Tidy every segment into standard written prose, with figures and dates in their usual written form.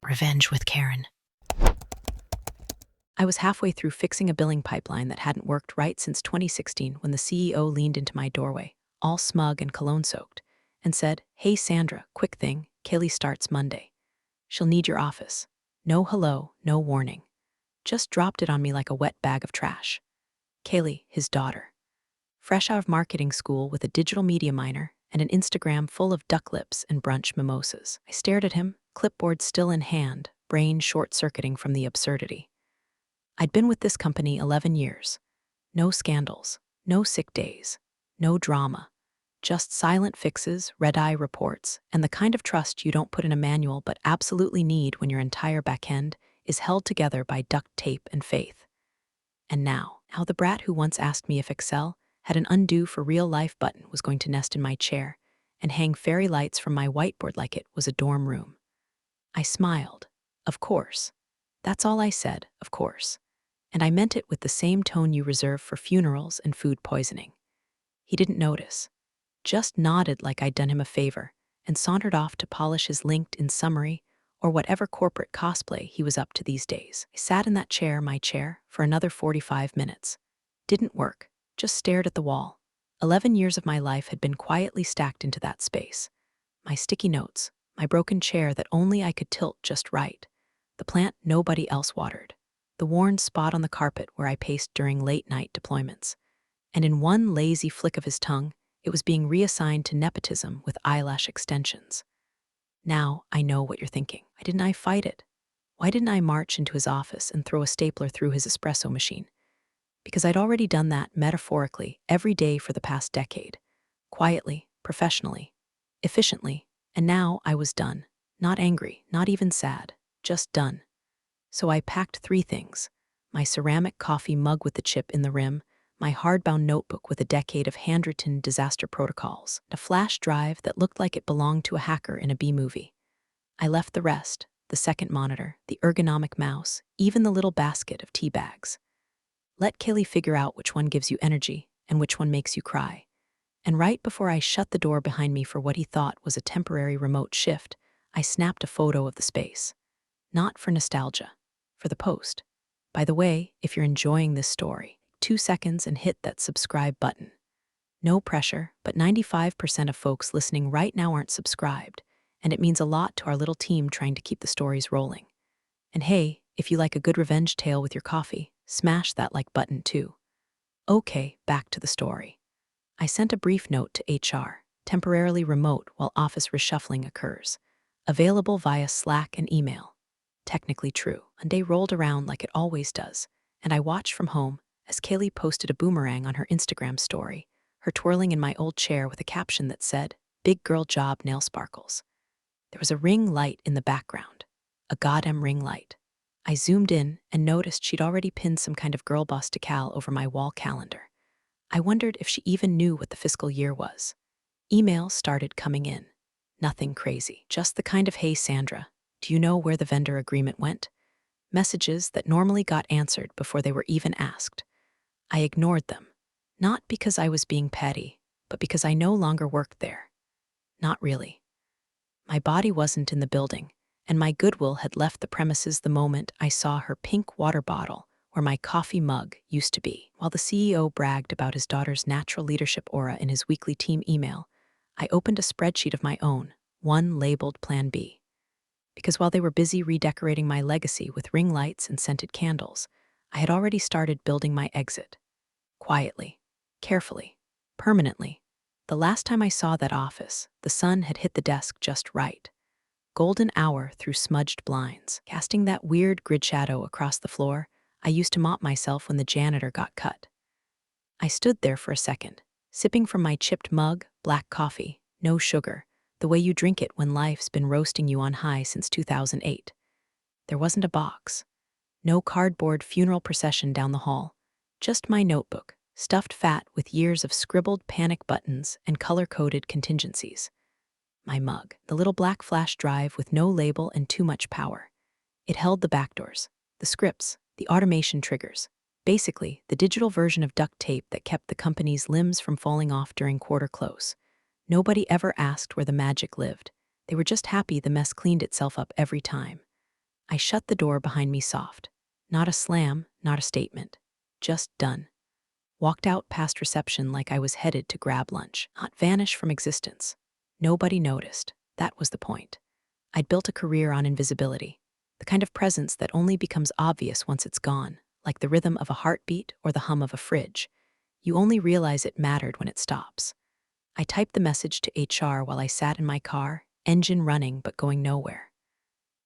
Revenge with Karen. I was halfway through fixing a billing pipeline that hadn't worked right since 2016 when the CEO leaned into my doorway, all smug and cologne-soaked, and said, "Hey Sandra, quick thing, Kaylee starts Monday. She'll need your office." No hello, no warning. Just dropped it on me like a wet bag of trash. Kaylee, his daughter. Fresh out of marketing school with a digital media minor and an Instagram full of duck lips and brunch mimosas. I stared at him, clipboard still in hand, brain short-circuiting from the absurdity. I'd been with this company 11 years. No scandals, no sick days, no drama. Just silent fixes, red-eye reports, and the kind of trust you don't put in a manual but absolutely need when your entire back end is held together by duct tape and faith. And now, how the brat who once asked me if Excel had an undo for real life button was going to nest in my chair and hang fairy lights from my whiteboard like it was a dorm room. I smiled. Of course. That's all I said, of course. And I meant it with the same tone you reserve for funerals and food poisoning. He didn't notice, just nodded like I'd done him a favor, and sauntered off to polish his LinkedIn summary or whatever corporate cosplay he was up to these days. I sat in that chair, my chair, for another 45 minutes. Didn't work, just stared at the wall. 11 years of my life had been quietly stacked into that space. My sticky notes, my broken chair that only I could tilt just right, the plant nobody else watered, the worn spot on the carpet where I paced during late-night deployments. And in one lazy flick of his tongue, it was being reassigned to nepotism with eyelash extensions. Now I know what you're thinking. Why didn't I fight it? Why didn't I march into his office and throw a stapler through his espresso machine? Because I'd already done that metaphorically every day for the past decade. Quietly, professionally, efficiently, and now I was done. Not angry, not even sad, just done. So I packed 3 things: my ceramic coffee mug with the chip in the rim, my hardbound notebook with a decade of handwritten disaster protocols, a flash drive that looked like it belonged to a hacker in a B-movie. I left the rest, the second monitor, the ergonomic mouse, even the little basket of tea bags. Let Kaylee figure out which one gives you energy and which one makes you cry. And right before I shut the door behind me for what he thought was a temporary remote shift, I snapped a photo of the space. Not for nostalgia, for the post. By the way, if you're enjoying this story, 2 seconds and hit that subscribe button. No pressure, but 95% of folks listening right now aren't subscribed, and it means a lot to our little team trying to keep the stories rolling. And hey, if you like a good revenge tale with your coffee, smash that like button too. Okay, back to the story. I sent a brief note to HR, temporarily remote while office reshuffling occurs. Available via Slack and email. Technically true. Monday rolled around like it always does, and I watched from home as Kaylee posted a boomerang on her Instagram story, her twirling in my old chair with a caption that said, "Big girl job, nail sparkles." There was a ring light in the background. A goddamn ring light. I zoomed in and noticed she'd already pinned some kind of girl boss decal over my wall calendar. I wondered if she even knew what the fiscal year was. Emails started coming in. Nothing crazy, just the kind of, "Hey Sandra, do you know where the vendor agreement went?" Messages that normally got answered before they were even asked. I ignored them, not because I was being petty, but because I no longer worked there. Not really. My body wasn't in the building, and my goodwill had left the premises the moment I saw her pink water bottle where my coffee mug used to be. While the CEO bragged about his daughter's natural leadership aura in his weekly team email, I opened a spreadsheet of my own, one labeled Plan B. Because while they were busy redecorating my legacy with ring lights and scented candles, I had already started building my exit. Quietly, carefully, permanently. The last time I saw that office, the sun had hit the desk just right. Golden hour through smudged blinds, casting that weird grid shadow across the floor I used to mop myself when the janitor got cut. I stood there for a second, sipping from my chipped mug, black coffee, no sugar, the way you drink it when life's been roasting you on high since 2008. There wasn't a box. No cardboard funeral procession down the hall. Just my notebook, stuffed fat with years of scribbled panic buttons and color-coded contingencies. My mug, the little black flash drive with no label and too much power. It held the backdoors, the scripts, the automation triggers. Basically, the digital version of duct tape that kept the company's limbs from falling off during quarter close. Nobody ever asked where the magic lived. They were just happy the mess cleaned itself up every time. I shut the door behind me soft. Not a slam, not a statement. Just done. Walked out past reception like I was headed to grab lunch, not vanish from existence. Nobody noticed. That was the point. I'd built a career on invisibility, the kind of presence that only becomes obvious once it's gone, like the rhythm of a heartbeat or the hum of a fridge. You only realize it mattered when it stops. I typed the message to HR while I sat in my car, engine running but going nowhere.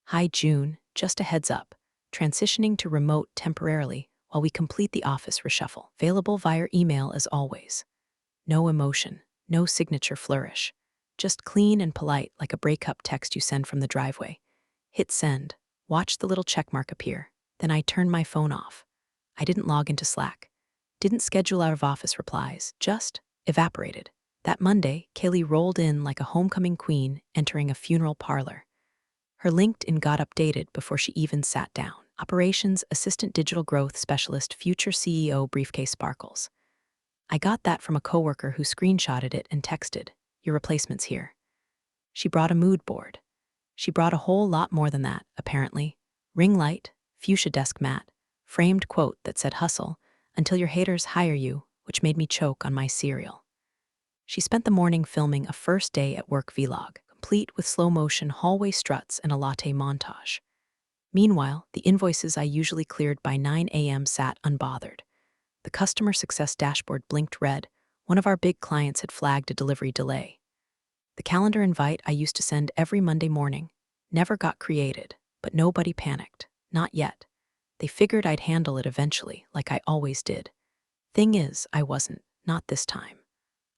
Hi June, just a heads up. Transitioning to remote temporarily while we complete the office reshuffle. Available via email as always. No emotion, no signature flourish. Just clean and polite like a breakup text you send from the driveway. Hit send. Watch the little checkmark appear. Then I turned my phone off. I didn't log into Slack. Didn't schedule out of office replies. Just evaporated. That Monday, Kaylee rolled in like a homecoming queen entering a funeral parlor. Her LinkedIn got updated before she even sat down. Operations Assistant Digital Growth Specialist Future CEO Briefcase Sparkles. I got that from a coworker who screenshotted it and texted, "Your replacement's here." She brought a mood board. She brought a whole lot more than that, apparently. Ring light, fuchsia desk mat, framed quote that said hustle until your haters hire you, which made me choke on my cereal. She spent the morning filming a first day at work vlog, complete with slow-motion hallway struts and a latte montage. Meanwhile, the invoices I usually cleared by 9 a.m. sat unbothered. The customer success dashboard blinked red. One of our big clients had flagged a delivery delay. The calendar invite I used to send every Monday morning never got created, but nobody panicked. Not yet. They figured I'd handle it eventually, like I always did. Thing is, I wasn't. Not this time.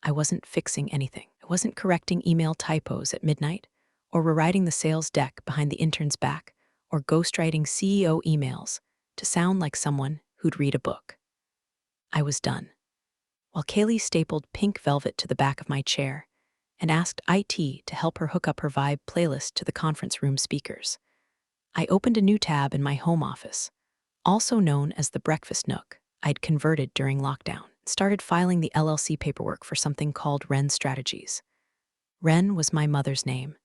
I wasn't fixing anything. I wasn't correcting email typos at midnight, or rewriting the sales deck behind the intern's back, or ghostwriting CEO emails to sound like someone who'd read a book. I was done. While Kaylee stapled pink velvet to the back of my chair and asked IT to help her hook up her Vibe playlist to the conference room speakers, I opened a new tab in my home office, also known as the breakfast nook I'd converted during lockdown, and started filing the LLC paperwork for something called Wren Strategies. Wren was my mother's name.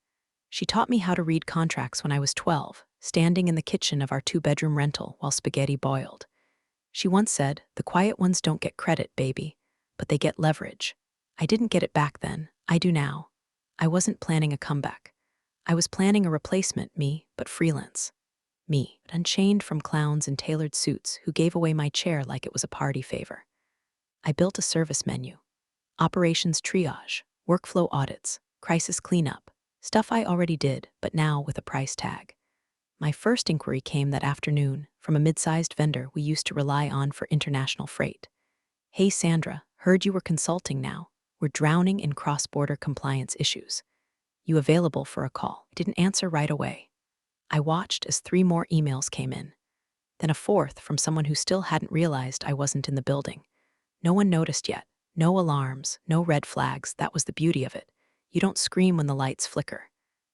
She taught me how to read contracts when I was 12, standing in the kitchen of our 2-bedroom rental while spaghetti boiled. She once said, "The quiet ones don't get credit, baby, but they get leverage." I didn't get it back then. I do now. I wasn't planning a comeback. I was planning a replacement, me, but freelance. Me, unchained from clowns in tailored suits who gave away my chair like it was a party favor. I built a service menu. Operations triage, workflow audits, crisis cleanup, stuff I already did, but now with a price tag. My first inquiry came that afternoon from a mid-sized vendor we used to rely on for international freight. "Hey Sandra, heard you were consulting now. We're drowning in cross-border compliance issues. You available for a call?" I didn't answer right away. I watched as 3 more emails came in, then a 4th from someone who still hadn't realized I wasn't in the building. No one noticed yet. No alarms, no red flags. That was the beauty of it. You don't scream when the lights flicker.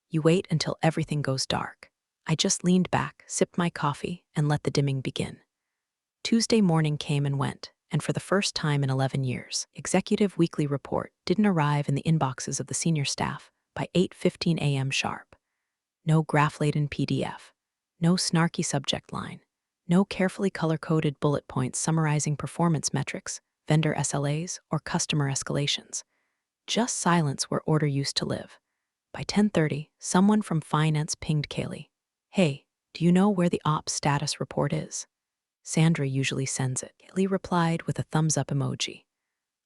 You wait until everything goes dark. I just leaned back, sipped my coffee, and let the dimming begin. Tuesday morning came and went, and for the first time in 11 years, Executive Weekly Report didn't arrive in the inboxes of the senior staff by 8:15 a.m. sharp. No graph-laden PDF, no snarky subject line, no carefully color-coded bullet points summarizing performance metrics, vendor SLAs, or customer escalations. Just silence where order used to live. By 10:30, someone from finance pinged Kaylee. "Hey, do you know where the ops status report is?" Sandra usually sends it. Kaylee replied with a thumbs-up emoji.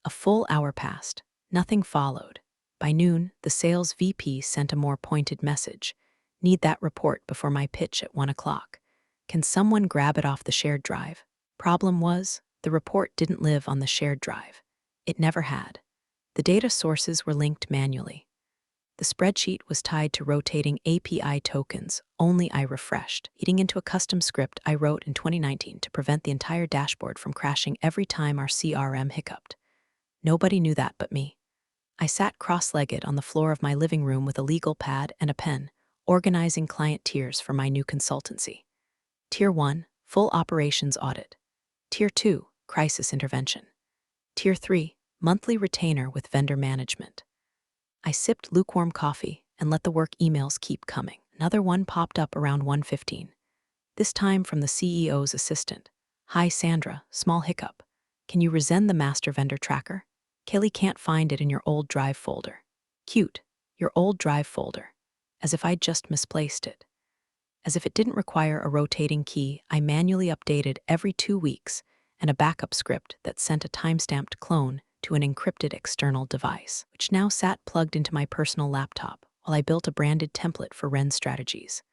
A full hour passed. Nothing followed. By noon, the sales VP sent a more pointed message. "Need that report before my pitch at 1 o'clock. Can someone grab it off the shared drive?" Problem was, the report didn't live on the shared drive. It never had. The data sources were linked manually. The spreadsheet was tied to rotating API tokens only I refreshed, eating into a custom script I wrote in 2019 to prevent the entire dashboard from crashing every time our CRM hiccuped. Nobody knew that but me. I sat cross-legged on the floor of my living room with a legal pad and a pen, organizing client tiers for my new consultancy. Tier 1, full operations audit. Tier 2, crisis intervention. Tier 3, monthly retainer with vendor management. I sipped lukewarm coffee and let the work emails keep coming. Another one popped up around 1:15. this time from the CEO's assistant. Hi, Sandra, small hiccup. Can you resend the master vendor tracker? Kaylee can't find it in your old drive folder. Cute, your old drive folder. As if I'd just misplaced it. As if it didn't require a rotating key, I manually updated every 2 weeks and a backup script that sent a timestamped clone to an encrypted external device, which now sat plugged into my personal laptop while I built a branded template for Ren strategies.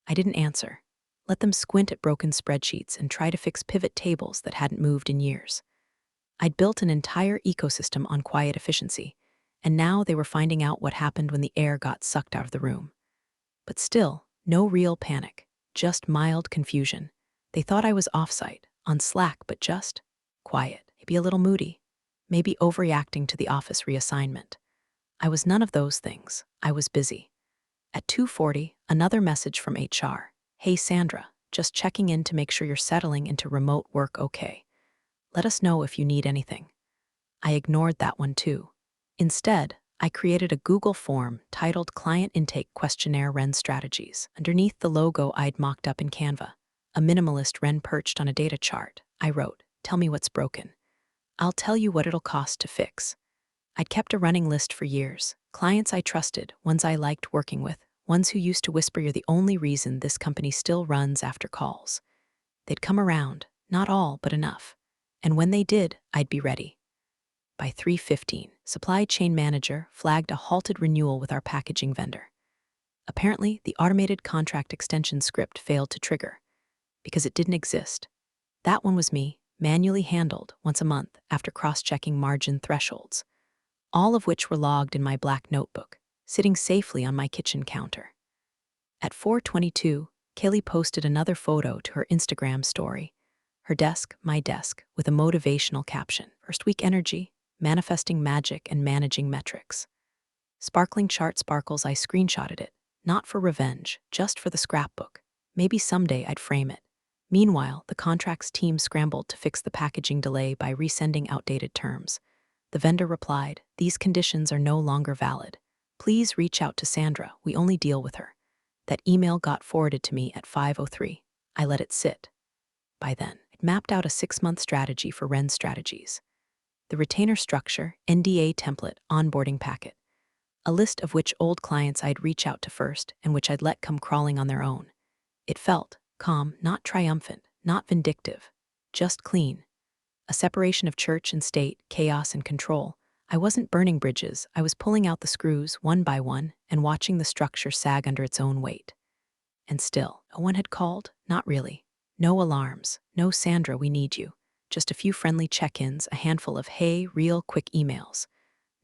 I didn't answer. Let them squint at broken spreadsheets and try to fix pivot tables that hadn't moved in years. I'd built an entire ecosystem on quiet efficiency, and now they were finding out what happened when the air got sucked out of the room. But still, no real panic, just mild confusion. They thought I was offsite, on Slack, but just quiet, maybe a little moody, maybe overreacting to the office reassignment. I was none of those things. I was busy. At 2:40, another message from HR. Hey Sandra, just checking in to make sure you're settling into remote work okay. Let us know if you need anything. I ignored that one too. Instead, I created a Google form titled Client Intake Questionnaire Ren Strategies. Underneath the logo I'd mocked up in Canva, a minimalist Ren perched on a data chart, I wrote, tell me what's broken. I'll tell you what it'll cost to fix. I'd kept a running list for years, clients I trusted, ones I liked working with, ones who used to whisper you're the only reason this company still runs after calls. They'd come around, not all, but enough. And when they did, I'd be ready. By 3:15, supply chain manager flagged a halted renewal with our packaging vendor. Apparently, the automated contract extension script failed to trigger because it didn't exist. That one was me, manually handled once a month after cross-checking margin thresholds, all of which were logged in my black notebook, sitting safely on my kitchen counter. At 4:22, Kaylee posted another photo to her Instagram story. Her desk, my desk, with a motivational caption. First week energy, manifesting magic and managing metrics. Sparkling chart sparkles, I screenshotted it, not for revenge, just for the scrapbook. Maybe someday I'd frame it. Meanwhile, the contracts team scrambled to fix the packaging delay by resending outdated terms. The vendor replied, these conditions are no longer valid. Please reach out to Sandra, we only deal with her. That email got forwarded to me at 5:03. I let it sit. By then, I'd mapped out a 6-month strategy for Ren strategies. The retainer structure, NDA template, onboarding packet. A list of which old clients I'd reach out to first and which I'd let come crawling on their own. It felt calm, not triumphant, not vindictive, just clean. A separation of church and state, chaos and control. I wasn't burning bridges, I was pulling out the screws one by one and watching the structure sag under its own weight. And still, no one had called, not really. No alarms, no Sandra, we need you. Just a few friendly check-ins, a handful of hey, real quick emails.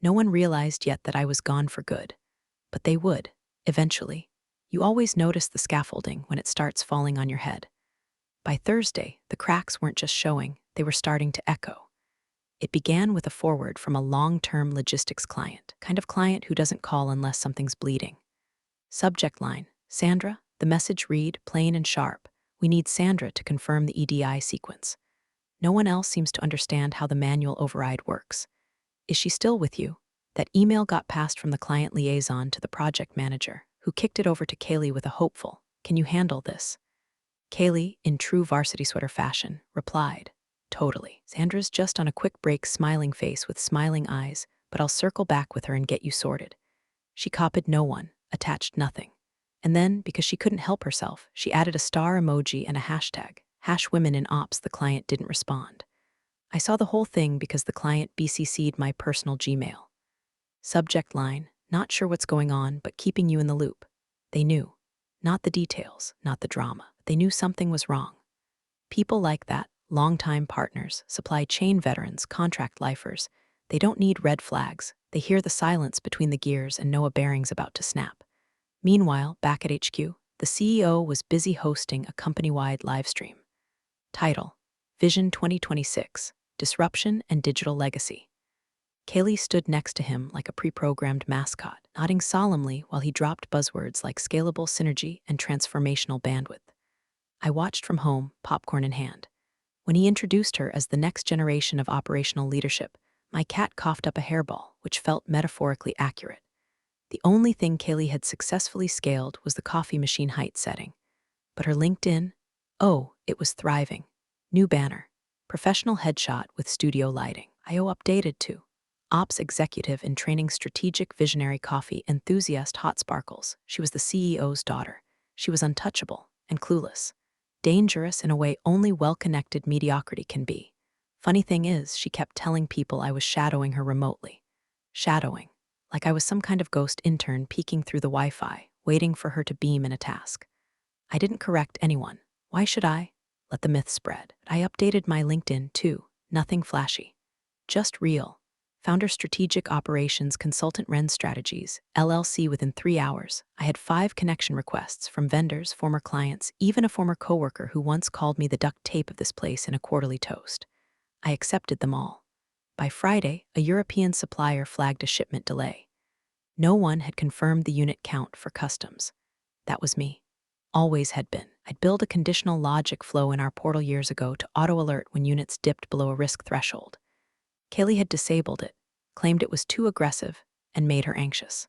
No one realized yet that I was gone for good. But they would, eventually. You always notice the scaffolding when it starts falling on your head. By Thursday, the cracks weren't just showing, they were starting to echo. It began with a forward from a long-term logistics client, kind of client who doesn't call unless something's bleeding. Subject line, Sandra, the message read, plain and sharp. We need Sandra to confirm the EDI sequence. No one else seems to understand how the manual override works. Is she still with you? That email got passed from the client liaison to the project manager, who kicked it over to Kaylee with a hopeful, can you handle this? Kaylee, in true varsity sweater fashion, replied, totally. Sandra's just on a quick break, smiling face with smiling eyes, but I'll circle back with her and get you sorted. She copied no one, attached nothing. And then, because she couldn't help herself, she added a star emoji and a hashtag, #women-in-ops. The client didn't respond. I saw the whole thing because the client BCC'd my personal Gmail. Subject line, not sure what's going on, but keeping you in the loop. They knew. Not the details, not the drama. They knew something was wrong. People like that, longtime partners, supply chain veterans, contract lifers, they don't need red flags. They hear the silence between the gears and know a bearing's about to snap. Meanwhile, back at HQ, the CEO was busy hosting a company-wide livestream. Title, Vision 2026, Disruption and Digital Legacy. Kaylee stood next to him like a pre-programmed mascot, nodding solemnly while he dropped buzzwords like scalable synergy and transformational bandwidth. I watched from home, popcorn in hand. When he introduced her as the next generation of operational leadership, my cat coughed up a hairball, which felt metaphorically accurate. The only thing Kaylee had successfully scaled was the coffee machine height setting. But her LinkedIn, Oh, it was thriving. New banner. Professional headshot with studio lighting. IO updated to Ops executive in training strategic visionary coffee enthusiast hot sparkles. She was the CEO's daughter. She was untouchable and clueless. Dangerous in a way only well-connected mediocrity can be. Funny thing is, she kept telling people I was shadowing her remotely. Shadowing. Like I was some kind of ghost intern peeking through the Wi-Fi, waiting for her to beam in a task. I didn't correct anyone. Why should I? Let the myth spread. I updated my LinkedIn, too. Nothing flashy. Just real. Founder Strategic Operations Consultant Ren Strategies, LLC. Within 3 hours, I had 5 connection requests from vendors, former clients, even a former coworker who once called me the duct tape of this place in a quarterly toast. I accepted them all. By Friday, a European supplier flagged a shipment delay. No one had confirmed the unit count for customs. That was me. Always had been. I'd built a conditional logic flow in our portal years ago to auto-alert when units dipped below a risk threshold. Kaylee had disabled it, claimed it was too aggressive, and made her anxious.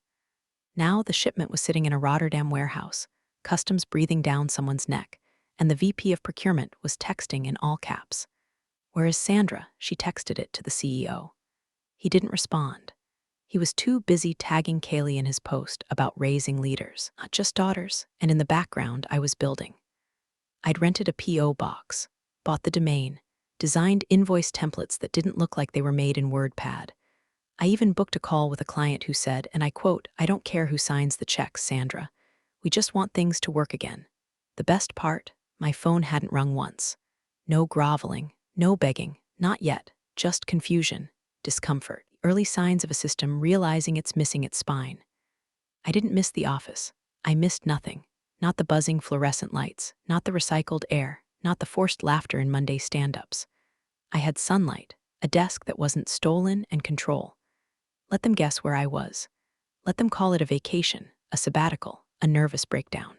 Now the shipment was sitting in a Rotterdam warehouse, customs breathing down someone's neck, and the VP of procurement was texting in all caps. Whereas Sandra, she texted it to the CEO. He didn't respond. He was too busy tagging Kaylee in his post about raising leaders, not just daughters, and in the background I was building. I'd rented a PO box, bought the domain, designed invoice templates that didn't look like they were made in WordPad. I even booked a call with a client who said, and I quote, "I don't care who signs the checks, Sandra. We just want things to work again." The best part, my phone hadn't rung once. No groveling, no begging, not yet, just confusion, discomfort, early signs of a system realizing it's missing its spine. I didn't miss the office. I missed nothing. Not the buzzing fluorescent lights, not the recycled air, not the forced laughter in Monday stand-ups. I had sunlight, a desk that wasn't stolen, and control. Let them guess where I was. Let them call it a vacation, a sabbatical, a nervous breakdown.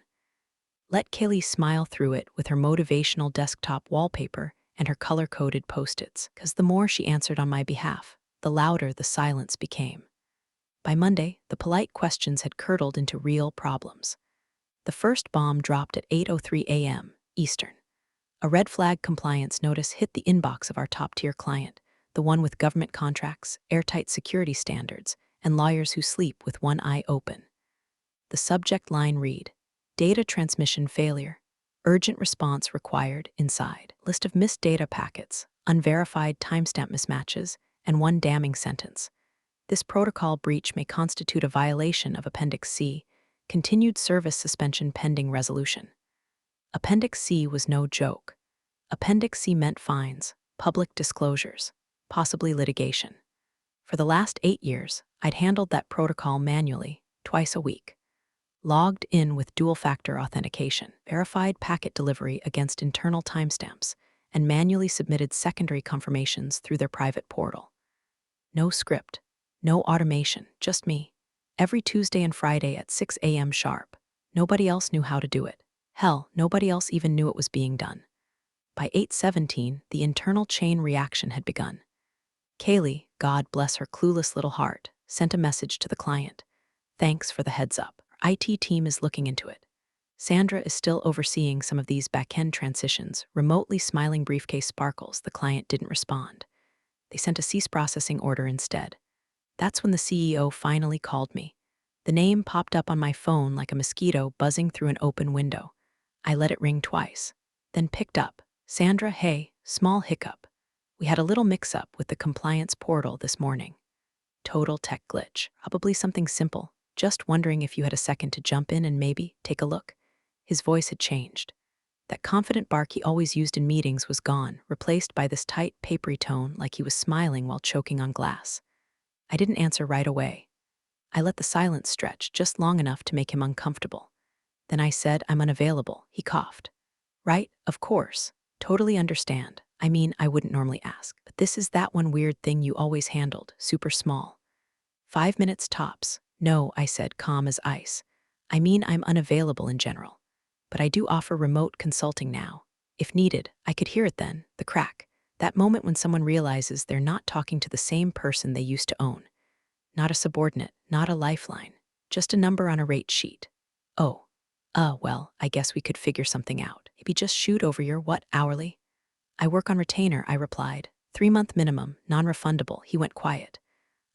Let Kaylee smile through it with her motivational desktop wallpaper and her color-coded Post-its, because the more she answered on my behalf, the louder the silence became. By Monday, the polite questions had curdled into real problems. The first bomb dropped at 8:03 a.m. Eastern. A red flag compliance notice hit the inbox of our top-tier client, the one with government contracts, airtight security standards, and lawyers who sleep with one eye open. The subject line read, "Data transmission failure. Urgent response required inside." List of missed data packets, unverified timestamp mismatches, and one damning sentence. This protocol breach may constitute a violation of Appendix C, continued service suspension pending resolution. Appendix C was no joke. Appendix C meant fines, public disclosures, possibly litigation. For the last 8 years, I'd handled that protocol manually, twice a week. Logged in with dual-factor authentication, verified packet delivery against internal timestamps, and manually submitted secondary confirmations through their private portal. No script, no automation, just me. Every Tuesday and Friday at 6 a.m. sharp. Nobody else knew how to do it. Hell, nobody else even knew it was being done. By 8:17, the internal chain reaction had begun. Kaylee, God bless her clueless little heart, sent a message to the client. "Thanks for the heads up. Our IT team is looking into it." Sandra is still overseeing some of these back-end transitions, remotely smiling briefcase sparkles. The client didn't respond. They sent a cease processing order instead. That's when the CEO finally called me. The name popped up on my phone like a mosquito buzzing through an open window. I let it ring twice, then picked up. "Sandra, hey, small hiccup. We had a little mix-up with the compliance portal this morning. Total tech glitch. Probably something simple. Just wondering if you had a second to jump in and maybe take a look." His voice had changed. That confident bark he always used in meetings was gone, replaced by this tight, papery tone like he was smiling while choking on glass. I didn't answer right away. I let the silence stretch just long enough to make him uncomfortable. Then I said, "I'm unavailable." He coughed. "Right, of course. Totally understand. I mean, I wouldn't normally ask, but this is that one weird thing you always handled, super small." 5 minutes tops. "No," I said, calm as ice. "I mean, I'm unavailable in general. But I do offer remote consulting now. If needed." I could hear it then, the crack. That moment when someone realizes they're not talking to the same person they used to own. Not a subordinate, not a lifeline, just a number on a rate sheet. Oh, well, I guess we could figure something out. A Maybe just shoot over your what hourly? I work on retainer, I replied. 3-month minimum, non-refundable. He went quiet.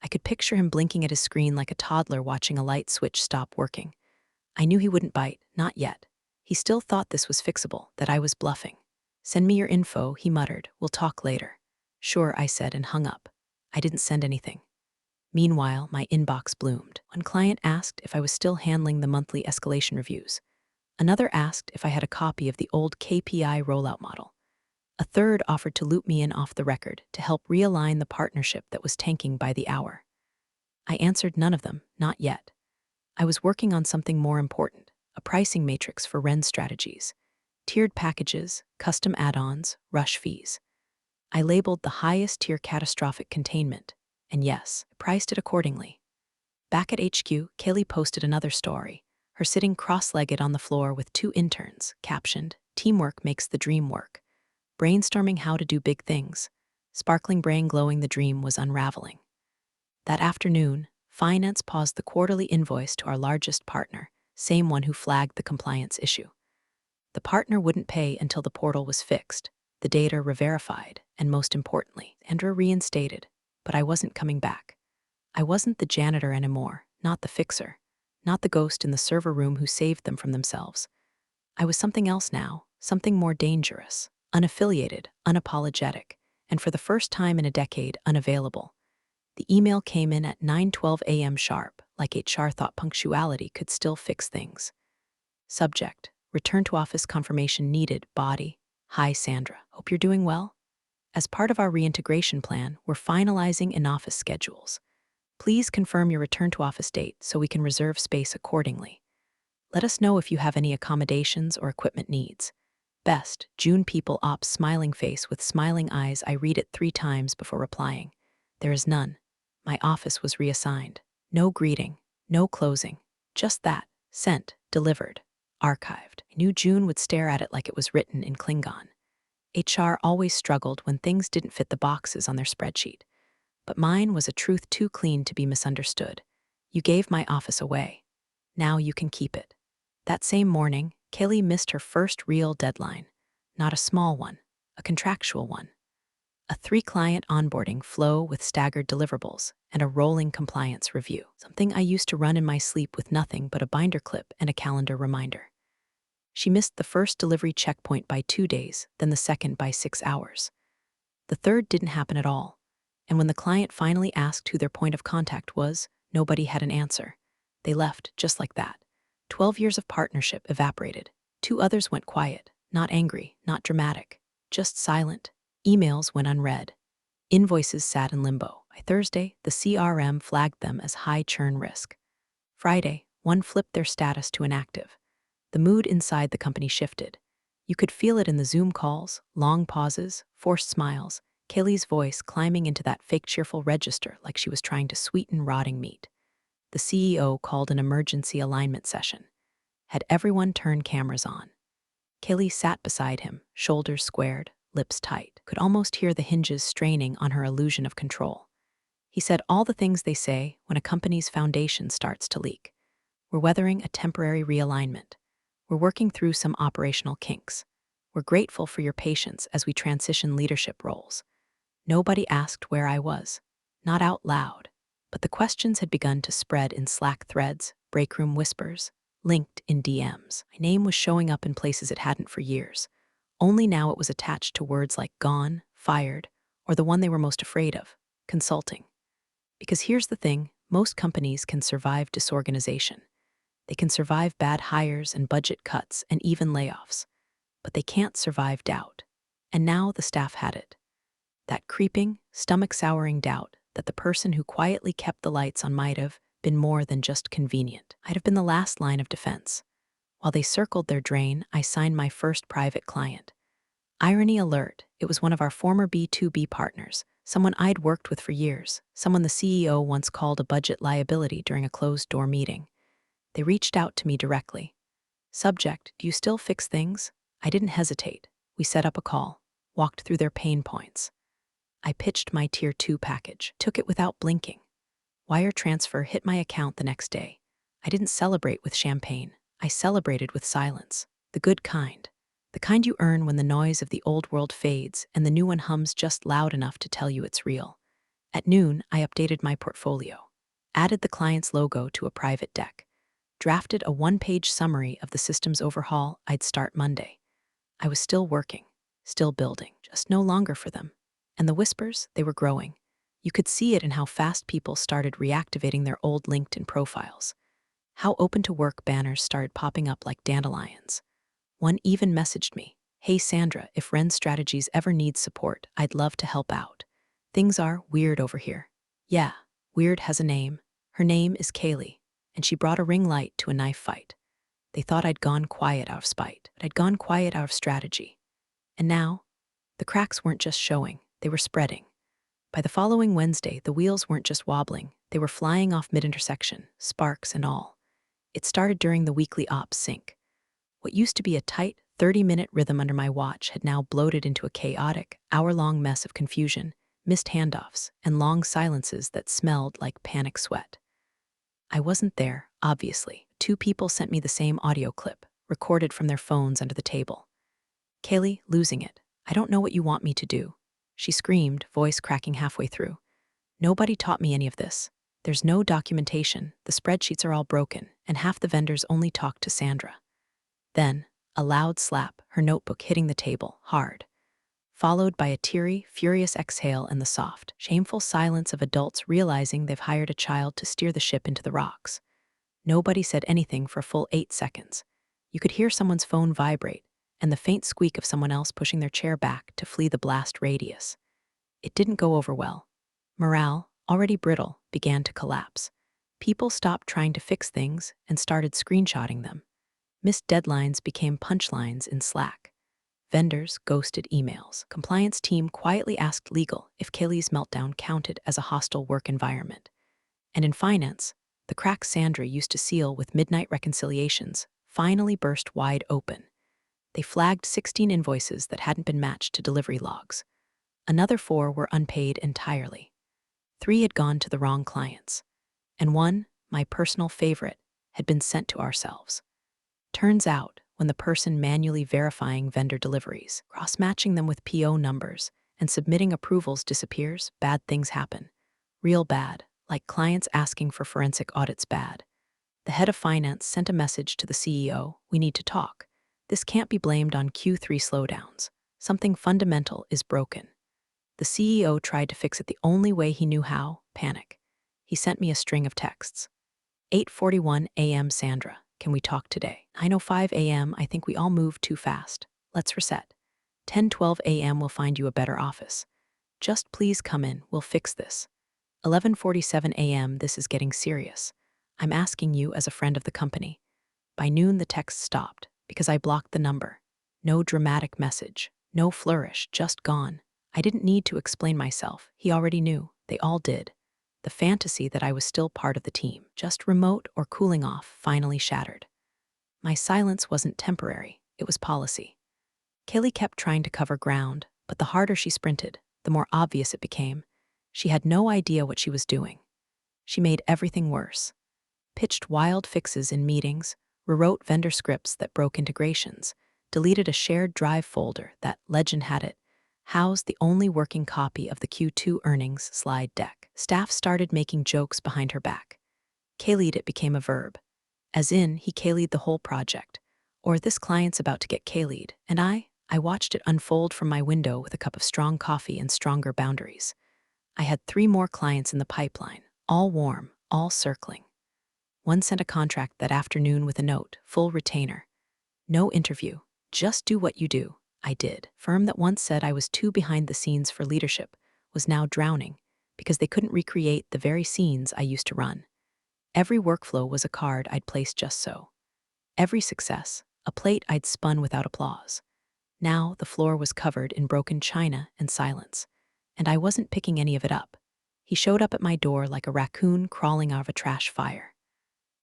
I could picture him blinking at his screen like a toddler watching a light switch stop working. I knew he wouldn't bite, not yet. He still thought this was fixable, that I was bluffing. Send me your info, he muttered. We'll talk later. Sure, I said and hung up. I didn't send anything. Meanwhile, my inbox bloomed. One client asked if I was still handling the monthly escalation reviews. Another asked if I had a copy of the old KPI rollout model. A third offered to loop me in off the record to help realign the partnership that was tanking by the hour. I answered none of them, not yet. I was working on something more important, a pricing matrix for REN strategies, tiered packages, custom add-ons, rush fees. I labeled the highest tier catastrophic containment, and yes, priced it accordingly. Back at HQ, Kaylee posted another story, her sitting cross-legged on the floor with 2 interns, captioned, "Teamwork makes the dream work." Brainstorming how to do big things. Sparkling brain glowing the dream was unraveling. That afternoon, finance paused the quarterly invoice to our largest partner, same one who flagged the compliance issue. The partner wouldn't pay until the portal was fixed, the data re-verified, and most importantly, Sandra reinstated. But I wasn't coming back. I wasn't the janitor anymore, not the fixer, not the ghost in the server room who saved them from themselves. I was something else now, something more dangerous, unaffiliated, unapologetic, and for the first time in a decade, unavailable. The email came in at 9:12 a.m. sharp, like HR thought punctuality could still fix things. Subject: return to office confirmation needed, body. Hi Sandra, hope you're doing well. As part of our reintegration plan, we're finalizing in-office schedules. Please confirm your return to office date so we can reserve space accordingly. Let us know if you have any accommodations or equipment needs. Best, June people ops smiling face with smiling eyes. I read it 3 times before replying. There is none. My office was reassigned. No greeting, no closing. Just that. Sent, delivered, archived. I knew June would stare at it like it was written in Klingon. HR always struggled when things didn't fit the boxes on their spreadsheet. But mine was a truth too clean to be misunderstood. You gave my office away. Now you can keep it. That same morning, Kaylee missed her first real deadline. Not a small one, a contractual one. A 3-client onboarding flow with staggered deliverables and a rolling compliance review. Something I used to run in my sleep with nothing but a binder clip and a calendar reminder. She missed the first delivery checkpoint by 2 days, then the second by 6 hours. The third didn't happen at all. And when the client finally asked who their point of contact was, nobody had an answer. They left just like that. 12 years of partnership evaporated. 2 others went quiet, not angry, not dramatic, just silent. Emails went unread. Invoices sat in limbo. By Thursday, the CRM flagged them as high churn risk. Friday, one flipped their status to inactive. The mood inside the company shifted. You could feel it in the Zoom calls, long pauses, forced smiles, Kaylee's voice climbing into that fake cheerful register like she was trying to sweeten rotting meat. The CEO called an emergency alignment session. Had everyone turned cameras on. Kaylee sat beside him, shoulders squared, lips tight, could almost hear the hinges straining on her illusion of control. He said all the things they say when a company's foundation starts to leak. We're weathering a temporary realignment. We're working through some operational kinks. We're grateful for your patience as we transition leadership roles. Nobody asked where I was. Not out loud. But the questions had begun to spread in Slack threads, breakroom whispers, linked in DMs. My name was showing up in places it hadn't for years. Only now it was attached to words like gone, fired, or the one they were most afraid of, consulting. Because here's the thing, most companies can survive disorganization. They can survive bad hires and budget cuts and even layoffs. But they can't survive doubt. And now the staff had it. That creeping, stomach-souring doubt that the person who quietly kept the lights on might have been more than just convenient. I'd have been the last line of defense. While they circled their drain, I signed my first private client. Irony alert, it was one of our former B2B partners, someone I'd worked with for years, someone the CEO once called a budget liability during a closed-door meeting. They reached out to me directly. Subject: do you still fix things? I didn't hesitate. We set up a call, walked through their pain points. I pitched my Tier 2 package, took it without blinking. Wire transfer hit my account the next day. I didn't celebrate with champagne. I celebrated with silence, the good kind. The kind you earn when the noise of the old world fades and the new one hums just loud enough to tell you it's real. At noon, I updated my portfolio, added the client's logo to a private deck, drafted a one-page summary of the system's overhaul I'd start Monday. I was still working, still building, just no longer for them. And the whispers, they were growing. You could see it in how fast people started reactivating their old LinkedIn profiles, how open-to-work banners started popping up like dandelions. One even messaged me, "Hey Sandra, if Ren Strategies ever needs support, I'd love to help out. Things are weird over here." Yeah, weird has a name. Her name is Kaylee, and she brought a ring light to a knife fight. They thought I'd gone quiet out of spite, but I'd gone quiet out of strategy. And now, the cracks weren't just showing, they were spreading. By the following Wednesday, the wheels weren't just wobbling, they were flying off mid-intersection, sparks and all. It started during the weekly ops sync. What used to be a tight, 30-minute rhythm under my watch had now bloated into a chaotic, hour-long mess of confusion, missed handoffs, and long silences that smelled like panic sweat. I wasn't there, obviously. Two people sent me the same audio clip, recorded from their phones under the table. "Kaylee, losing it. I don't know what you want me to do," she screamed, voice cracking halfway through. "Nobody taught me any of this. There's no documentation, the spreadsheets are all broken, and half the vendors only talk to Sandra." Then, a loud slap, her notebook hitting the table, hard, followed by a teary, furious exhale and the soft, shameful silence of adults realizing they've hired a child to steer the ship into the rocks. Nobody said anything for a full 8 seconds. You could hear someone's phone vibrate, and the faint squeak of someone else pushing their chair back to flee the blast radius. It didn't go over well. Morale, already brittle, began to collapse. People stopped trying to fix things and started screenshotting them. Missed deadlines became punchlines in Slack. Vendors ghosted emails. Compliance team quietly asked legal if Kaylee's meltdown counted as a hostile work environment. And in finance, the cracks Sandra used to seal with midnight reconciliations finally burst wide open. They flagged 16 invoices that hadn't been matched to delivery logs. Another 4 were unpaid entirely. 3 had gone to the wrong clients. And 1, my personal favorite, had been sent to ourselves. Turns out, when the person manually verifying vendor deliveries, cross-matching them with PO numbers, and submitting approvals disappears, bad things happen. Real bad, like clients asking for forensic audits bad. The head of finance sent a message to the CEO, "We need to talk. This can't be blamed on Q3 slowdowns. Something fundamental is broken." The CEO tried to fix it the only way he knew how, panic. He sent me a string of texts. 8:41 a.m. Sandra, can we talk today? 9:05 a.m. I think we all moved too fast. Let's reset. 10:12 a.m. we'll find you a better office. Just please come in, we'll fix this. 11:47 a.m. this is getting serious. I'm asking you as a friend of the company. By noon the text stopped because I blocked the number. No dramatic message, no flourish, just gone. I didn't need to explain myself. He already knew. They all did. The fantasy that I was still part of the team, just remote or cooling off, finally shattered. My silence wasn't temporary, it was policy. Kaylee kept trying to cover ground, but the harder she sprinted, the more obvious it became. She had no idea what she was doing. She made everything worse. Pitched wild fixes in meetings, rewrote vendor scripts that broke integrations, deleted a shared drive folder that, legend had it, housed the only working copy of the Q2 earnings slide deck. Staff started making jokes behind her back. Kaylee'd it became a verb. As in, he Kaylee'd the whole project. Or this client's about to get Kaylee'd, and I watched it unfold from my window with a cup of strong coffee and stronger boundaries. I had 3 more clients in the pipeline, all warm, all circling. One sent a contract that afternoon with a note, full retainer. No interview, just do what you do. I did. Firm that once said I was too behind the scenes for leadership was now drowning because they couldn't recreate the very scenes I used to run. Every workflow was a card I'd placed just so. Every success, a plate I'd spun without applause. Now the floor was covered in broken china and silence, and I wasn't picking any of it up. He showed up at my door like a raccoon crawling out of a trash fire.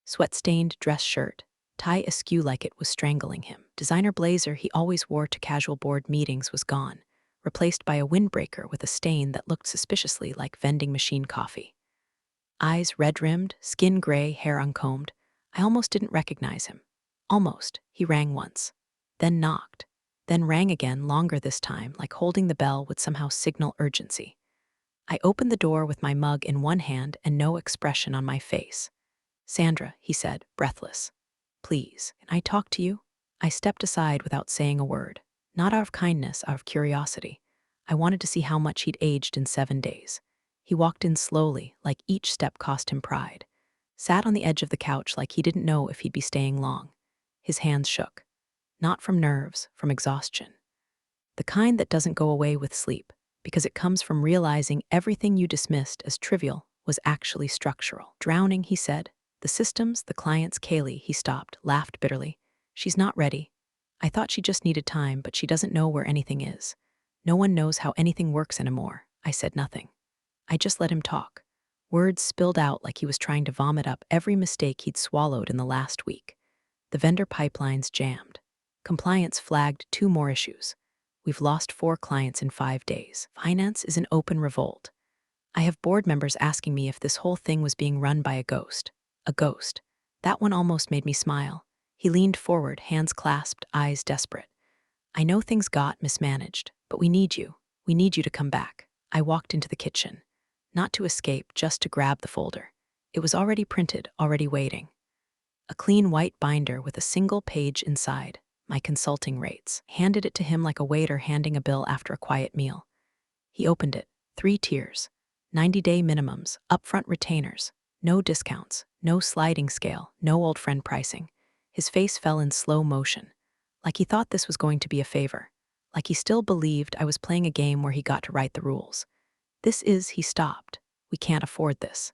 Sweat-stained dress shirt, tie askew like it was strangling him. Designer blazer he always wore to casual board meetings was gone, replaced by a windbreaker with a stain that looked suspiciously like vending machine coffee. Eyes red-rimmed, skin gray, hair uncombed. I almost didn't recognize him. Almost. He rang once. Then knocked. then rang again, longer this time, like holding the bell would somehow signal urgency. I opened the door with my mug in one hand and no expression on my face. "Sandra," he said, breathless. "Please, can I talk to you?" I stepped aside without saying a word. Not out of kindness, out of curiosity. I wanted to see how much he'd aged in 7 days. He walked in slowly, like each step cost him pride. Sat on the edge of the couch like he didn't know if he'd be staying long. His hands shook. Not from nerves, from exhaustion. The kind that doesn't go away with sleep, because it comes from realizing everything you dismissed as trivial was actually structural. "Drowning," he said. "The systems, the clients, Kaylee," he stopped, laughed bitterly. "She's not ready. I thought she just needed time, but she doesn't know where anything is. No one knows how anything works anymore." I said nothing. I just let him talk. Words spilled out like he was trying to vomit up every mistake he'd swallowed in the last week. The vendor pipelines jammed. Compliance flagged 2 more issues. We've lost 4 clients in 5 days. Finance is in open revolt. I have board members asking me if this whole thing was being run by a ghost. A ghost. That one almost made me smile. He leaned forward, hands clasped, eyes desperate. "I know things got mismanaged, but we need you. We need you to come back." I walked into the kitchen. Not to escape, just to grab the folder. It was already printed, already waiting. A clean white binder with a single page inside. My consulting rates. Handed it to him like a waiter handing a bill after a quiet meal. He opened it. 3 tiers. 90-day minimums, upfront retainers, no discounts, no sliding scale, no old friend pricing. His face fell in slow motion, like he thought this was going to be a favor, like he still believed I was playing a game where he got to write the rules. He stopped. "We can't afford this."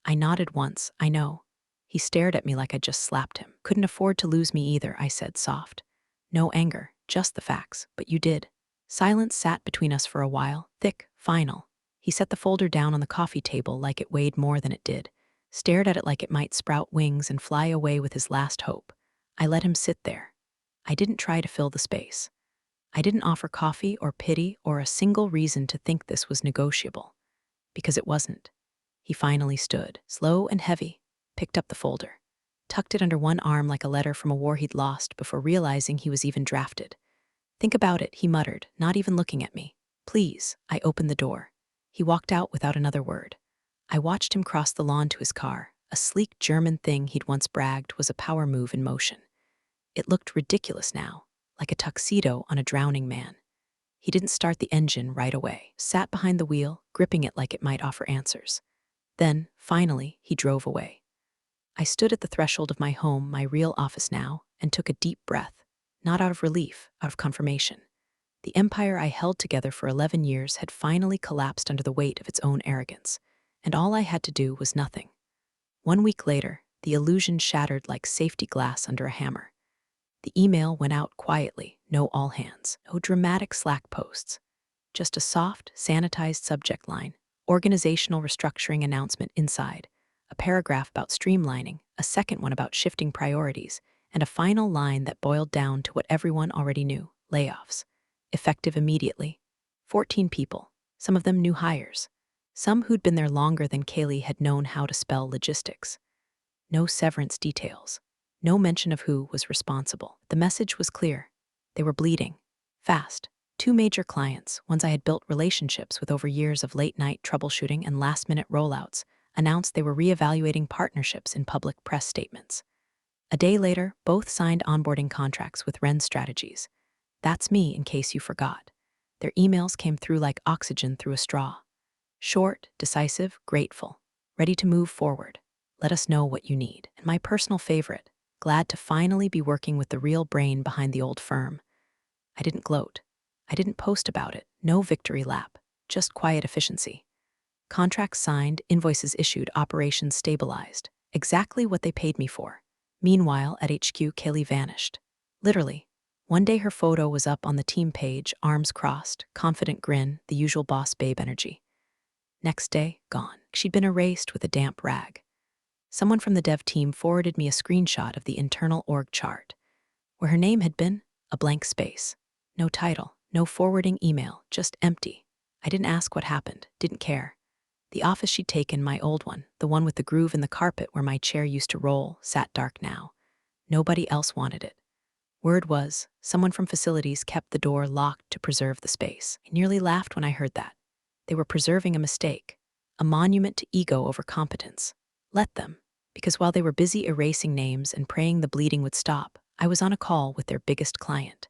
I nodded once, "I know." He stared at me like I'd just slapped him. "Couldn't afford to lose me either," I said, soft. No anger, just the facts, but you did. Silence sat between us for a while, thick, final. He set the folder down on the coffee table like it weighed more than it did, stared at it like it might sprout wings and fly away with his last hope. I let him sit there. I didn't try to fill the space. I didn't offer coffee or pity or a single reason to think this was negotiable. Because it wasn't. He finally stood, slow and heavy, picked up the folder, tucked it under one arm like a letter from a war he'd lost before realizing he was even drafted. "Think about it," he muttered, not even looking at me. "Please." I opened the door. He walked out without another word. I watched him cross the lawn to his car, a sleek German thing he'd once bragged was a power move in motion. It looked ridiculous now, like a tuxedo on a drowning man. He didn't start the engine right away, sat behind the wheel, gripping it like it might offer answers. Then, finally, he drove away. I stood at the threshold of my home, my real office now, and took a deep breath, not out of relief, out of confirmation. The empire I held together for 11 years had finally collapsed under the weight of its own arrogance, and all I had to do was nothing. 1 week later, the illusion shattered like safety glass under a hammer. The email went out quietly, no all hands, no dramatic Slack posts, just a soft, sanitized subject line, organizational restructuring announcement inside, a paragraph about streamlining, a second one about shifting priorities, and a final line that boiled down to what everyone already knew: layoffs. Effective immediately. 14 people, some of them new hires, some who'd been there longer than Kaylee had known how to spell logistics. No severance details. No mention of who was responsible. The message was clear. They were bleeding. Fast. 2 major clients, ones I had built relationships with over years of late-night troubleshooting and last-minute rollouts, announced they were reevaluating partnerships in public press statements. A day later, both signed onboarding contracts with Ren Strategies. That's me, in case you forgot. Their emails came through like oxygen through a straw. Short, decisive, grateful. Ready to move forward. Let us know what you need. And my personal favorite, glad to finally be working with the real brain behind the old firm. I didn't gloat. I didn't post about it. No victory lap. Just quiet efficiency. Contracts signed, invoices issued, operations stabilized. Exactly what they paid me for. Meanwhile, at HQ, Kaylee vanished. Literally. One day her photo was up on the team page, arms crossed, confident grin, the usual boss babe energy. Next day, gone. She'd been erased with a damp rag. Someone from the dev team forwarded me a screenshot of the internal org chart. Where her name had been, a blank space. No title, no forwarding email, just empty. I didn't ask what happened, didn't care. The office she'd taken, my old one, the one with the groove in the carpet where my chair used to roll, sat dark now. Nobody else wanted it. Word was, someone from facilities kept the door locked to preserve the space. I nearly laughed when I heard that. They were preserving a mistake, a monument to ego over competence. Let them, because while they were busy erasing names and praying the bleeding would stop, I was on a call with their biggest client,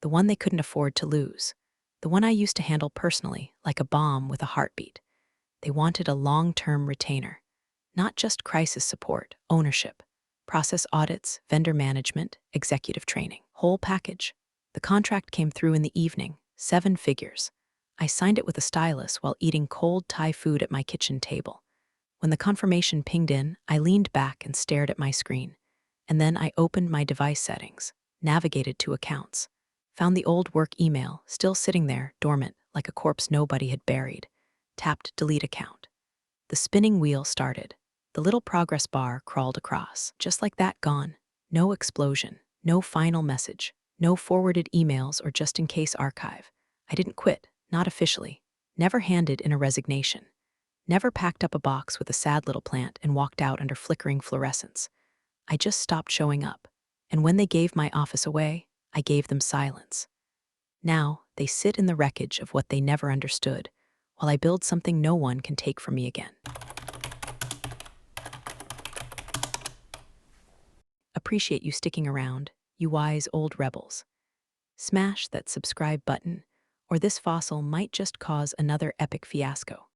the one they couldn't afford to lose, the one I used to handle personally, like a bomb with a heartbeat. They wanted a long-term retainer, not just crisis support, ownership, process audits, vendor management, executive training, whole package. The contract came through in the evening, 7 figures. I signed it with a stylus while eating cold Thai food at my kitchen table. When the confirmation pinged in, I leaned back and stared at my screen. And then I opened my device settings, navigated to accounts, found the old work email still sitting there, dormant, like a corpse nobody had buried, tapped delete account. The spinning wheel started. The little progress bar crawled across. Just like that, gone. No explosion, no final message, no forwarded emails or just-in-case archive. I didn't quit, not officially. Never handed in a resignation. Never packed up a box with a sad little plant and walked out under flickering fluorescence. I just stopped showing up. And when they gave my office away, I gave them silence. Now, they sit in the wreckage of what they never understood, while I build something no one can take from me again. Appreciate you sticking around, you wise old rebels. Smash that subscribe button, or this fossil might just cause another epic fiasco.